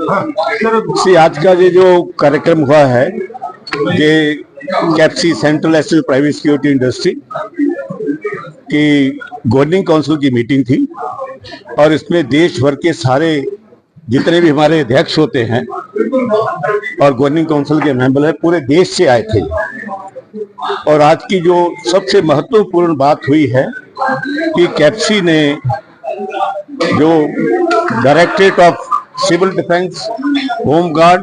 आज का ये जो कार्यक्रम हुआ है, ये Capsey central asset private security industry की गवर्निंग काउंसिल की मीटिंग थी और इसमें देश भर के सारे जितने भी हमारे अध्यक्ष होते हैं और गवर्निंग काउंसिल के मेंबर हैं पूरे देश से आए थे। और आज की जो सबसे महत्वपूर्ण बात हुई है कि कैप्सी ने जो directorate of civil defence, home guard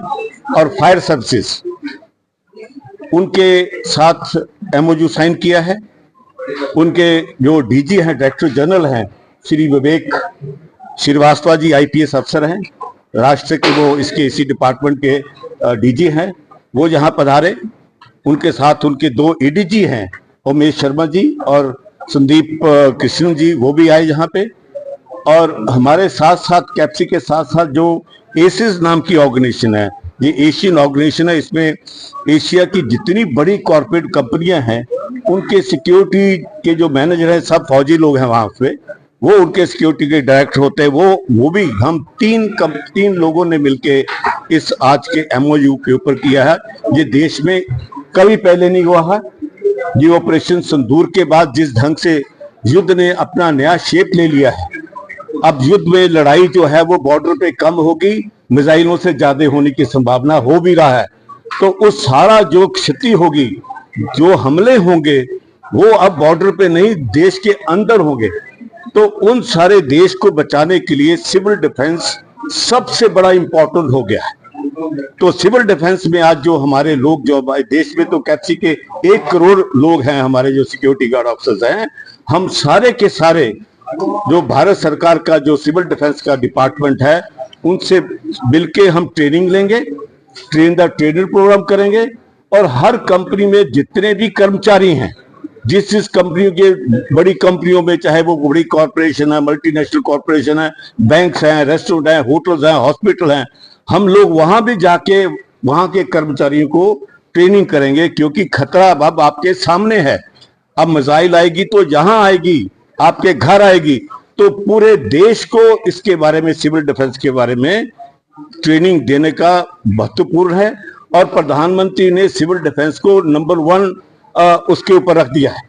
और फायर सर्विसेज उनके साथ एमओयू साइन किया है। उनके जो डीजी हैं, डायरेक्टर जनरल हैं, श्री विवेक श्रीवास्तव जी आईपीएस अफसर हैं, राष्ट्र के वो इसके इसी डिपार्टमेंट के डीजी हैं, वो यहाँ पधारे। उनके साथ उनके दो एडीजी हैं, उमेश शर्मा जी और संदीप कृष्ण जी, वो भी आए यहाँ पे। और हमारे साथ साथ कैप्सी के साथ साथ जो एसिस नाम की ऑर्गेनाइजेशन है, ये एशियन ऑर्गेनाइजेशन है, इसमें एशिया की जितनी बड़ी कॉर्पोरेट कंपनियां हैं उनके सिक्योरिटी के जो मैनेजर हैं सब फौजी लोग हैं वहां पे, वो उनके सिक्योरिटी के डायरेक्टर होते हैं। वो भी हम तीन लोगों ने मिलके इस आज के एमओयू के ऊपर किया है। ये देश में कभी पहले नहीं हुआ है। ये ऑपरेशन सिंदूर के बाद जिस ढंग से युद्ध ने अपना नया शेप ले लिया है, अब युद्ध में लड़ाई जो है वो बॉर्डर पे कम होगी, मिसाइलों से ज्यादा होने की संभावना हो भी रहा है। तो उस सारा जो क्षति होगी, जो हमले होंगे, वो अब बॉर्डर पे नहीं देश के अंदर होंगे। तो उन सारे देश को बचाने के लिए सिविल डिफेंस सबसे बड़ा इंपॉर्टेंट हो गया है। तो सिविल डिफेंस में आज जो हमारे लोग, जो देश में तो कैप्सी के 1 करोड़ लोग हैं, हमारे जो सिक्योरिटी गार्ड ऑफिसर्स हैं, हम सारे के सारे जो भारत सरकार का जो सिविल डिफेंस का डिपार्टमेंट है उनसे मिलके हम ट्रेनिंग लेंगे, ट्रेन द ट्रेनर प्रोग्राम करेंगे। और हर कंपनी में जितने भी कर्मचारी हैं, जिस कंपनी के बड़ी कंपनियों में, चाहे वो बड़ी कॉर्पोरेशन है, मल्टीनेशनल कॉर्पोरेशन है, बैंक्स हैं, रेस्टोरेंट हैं, होटल्स हैं, हॉस्पिटल हैं, हम लोग वहां भी जाके वहां के कर्मचारियों को ट्रेनिंग करेंगे। क्योंकि खतरा अब आपके सामने है। अब मिसाइल आएगी तो जहां आएगी, आपके घर आएगी, तो पूरे देश को इसके बारे में, सिविल डिफेंस के बारे में ट्रेनिंग देने का महत्वपूर्ण है। और प्रधानमंत्री ने सिविल डिफेंस को नंबर 1 उसके ऊपर रख दिया है,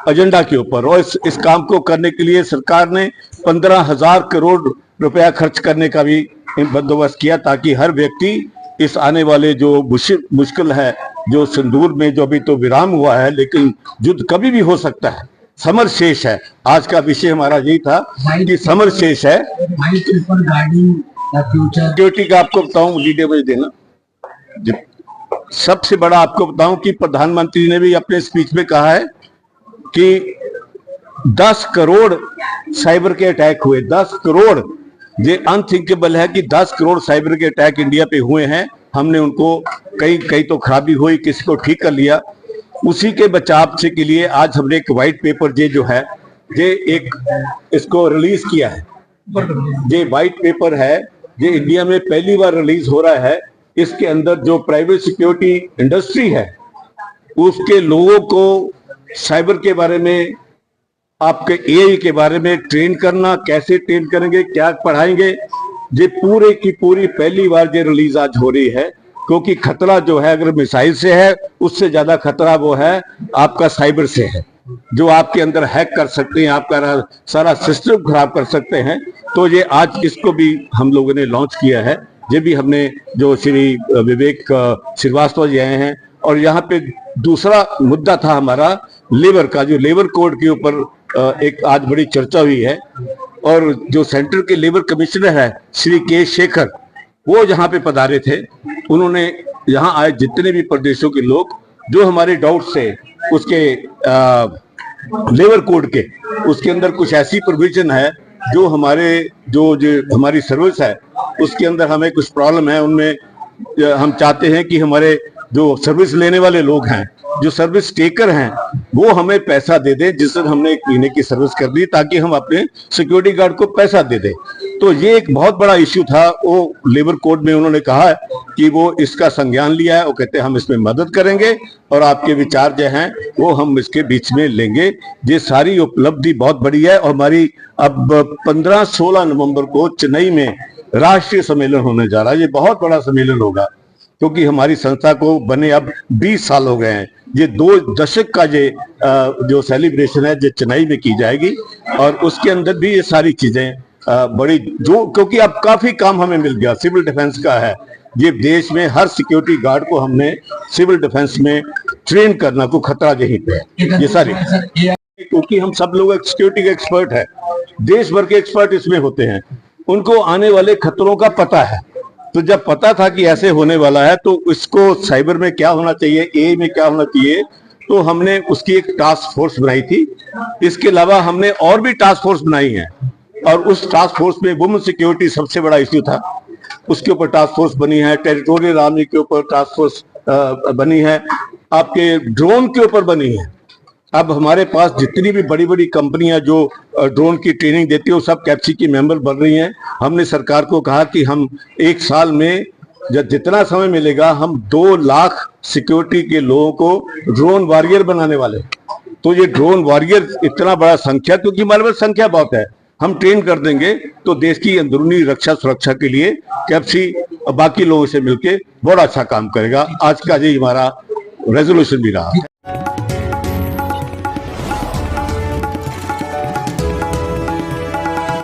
एजेंडा के ऊपर। और इस काम को करने के लिए सरकार ने 15,000 करोड़ रुपया खर्च करने का भी बंदोबस्त किया, ताकि हर व्यक्ति इस आने वाले जो मुश्किल है, जो सिंदूर में जो अभी तो विराम हुआ है, लेकिन युद्ध कभी भी हो सकता है, समर शेष है। आज का विषय हमारा यही था कि समर शेष है। सिक्योरिटी का आपको बताऊं, डिटेल मुझे देना। सबसे बड़ा आपको बताऊं कि प्रधानमंत्री ने भी अपने स्पीच में कहा है कि 10 करोड़ साइबर के अटैक हुए। 10 करोड़, ये अनथिंकेबल है कि 10 करोड़ साइबर के अटैक इंडिया पे हुए हैं। हमने उनको कई तो खराबी हुई, किसी को ठीक कर लिया। उसी के बचाव से के लिए आज हमने एक व्हाइट पेपर जो है, ये एक इसको रिलीज किया है। ये व्हाइट पेपर है, ये इंडिया में पहली बार रिलीज हो रहा है। इसके अंदर जो प्राइवेट सिक्योरिटी इंडस्ट्री है उसके लोगों को साइबर के बारे में, आपके एआई के बारे में ट्रेन करना, कैसे ट्रेन करेंगे, क्या पढ़ाएंगे, ये पूरे की पूरी पहली बार ये रिलीज आज हो रही है। क्योंकि खतरा जो है अगर मिसाइल से है, उससे ज्यादा खतरा वो है आपका साइबर से है, जो आपके अंदर हैक कर सकते हैं, आपका सारा सिस्टम खराब कर सकते हैं। तो ये आज इसको भी हम लोगों ने लॉन्च किया है। ये भी हमने, जो श्री विवेक श्रीवास्तव जी आए हैं। और यहाँ पे दूसरा मुद्दा था हमारा लेबर का, जो लेबर कोड के ऊपर एक आज बड़ी चर्चा हुई है। और जो सेंटर के लेबर कमिश्नर है श्री के शेखर, वो यहाँ पे पधारे थे। उन्होंने यहाँ आए जितने भी प्रदेशों के लोग, जो हमारे डाउट्स थे उसके लेबर कोड के, उसके अंदर कुछ ऐसी प्रोविजन है जो हमारी सर्विस है उसके अंदर हमें कुछ प्रॉब्लम है। उनमें हम चाहते हैं कि हमारे जो सर्विस लेने वाले लोग हैं जो सर्विस टेकर हैं वो हमें पैसा दे दे, जिस दिन हमने एक महीने की सर्विस कर दी, ताकि हम अपने सिक्योरिटी गार्ड को पैसा दे दें। तो ये एक बहुत बड़ा इश्यू था। वो लेबर कोड में उन्होंने कहा है कि वो इसका संज्ञान लिया है, वो कहते हैं हम इसमें मदद करेंगे और आपके विचार जो हैं वो हम इसके बीच में लेंगे। ये सारी उपलब्धि बहुत बड़ी है। और हमारी अब 15-16 नवंबर को चेन्नई में राष्ट्रीय सम्मेलन होने जा रहा है। ये बहुत बड़ा सम्मेलन होगा, क्योंकि हमारी संस्था को बने अब 20 साल हो गए हैं। ये 2 दशक का ये जो सेलिब्रेशन है ये चेन्नई में की जाएगी, और उसके अंदर भी ये सारी चीजें बड़ी, जो क्योंकि अब काफी काम हमें मिल गया। सिविल डिफेंस का है, ये देश में हर सिक्योरिटी गार्ड को हमने सिविल डिफेंस में ट्रेन करना, को खतरा यहीं पे है। ये सारी, क्योंकि हम सब लोग सिक्योरिटी के एक्सपर्ट है, देश भर के एक्सपर्ट इसमें होते हैं, उनको आने वाले खतरों का पता है। तो जब पता था कि ऐसे होने वाला है, तो इसको साइबर में क्या होना चाहिए, ए में क्या होना चाहिए, तो हमने उसकी एक टास्क फोर्स बनाई थी। इसके अलावा हमने और भी टास्क फोर्स बनाई है, और उस टास्क फोर्स में वुमेन सिक्योरिटी सबसे बड़ा इश्यू था, उसके ऊपर टास्क फोर्स बनी है। टेरिटोरियल आर्मी के ऊपर टास्क फोर्स बनी है, आपके ड्रोन के ऊपर बनी है। अब हमारे पास जितनी भी बड़ी बड़ी कंपनियां जो ड्रोन की ट्रेनिंग देती है, वो सब कैप्सी की मेंबर बन रही हैं। हमने सरकार को कहा कि हम 1 साल में जब जितना समय मिलेगा, हम 2 लाख सिक्योरिटी के लोगों को ड्रोन वॉरियर बनाने वाले। तो ये ड्रोन वॉरियर इतना बड़ा संख्या, क्योंकि हमारे पास संख्या बहुत है, हम ट्रेन कर देंगे तो देश की अंदरूनी रक्षा सुरक्षा के लिए कैप्सी बाकी लोगों से मिलकर बड़ा अच्छा काम करेगा। आज का ये हमारा रेजोल्यूशन भी रहा।